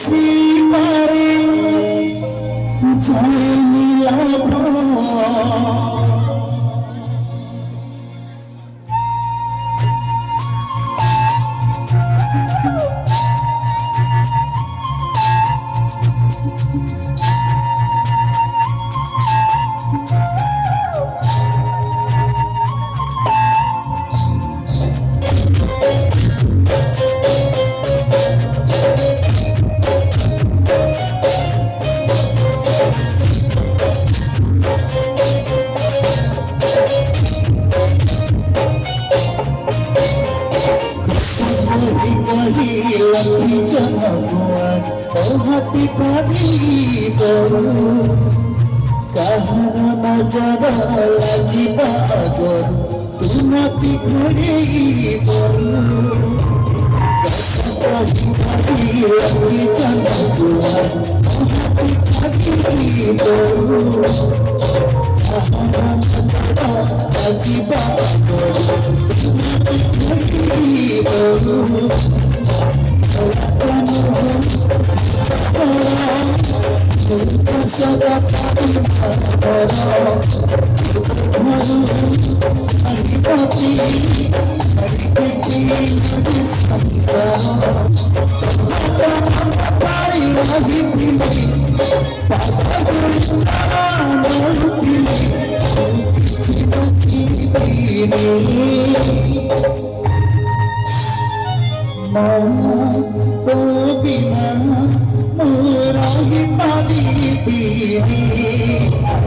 सीमारे जय नीला लगी जनकुआर हाथी पानी करू कहर नजर लगी बागर तुम्हारी घरे करू लगी जनकुआर हाथी पानी करू कहर नजर लगी बागर तुम्हारी घरे करू तो बिना मोरा ही पानी पीने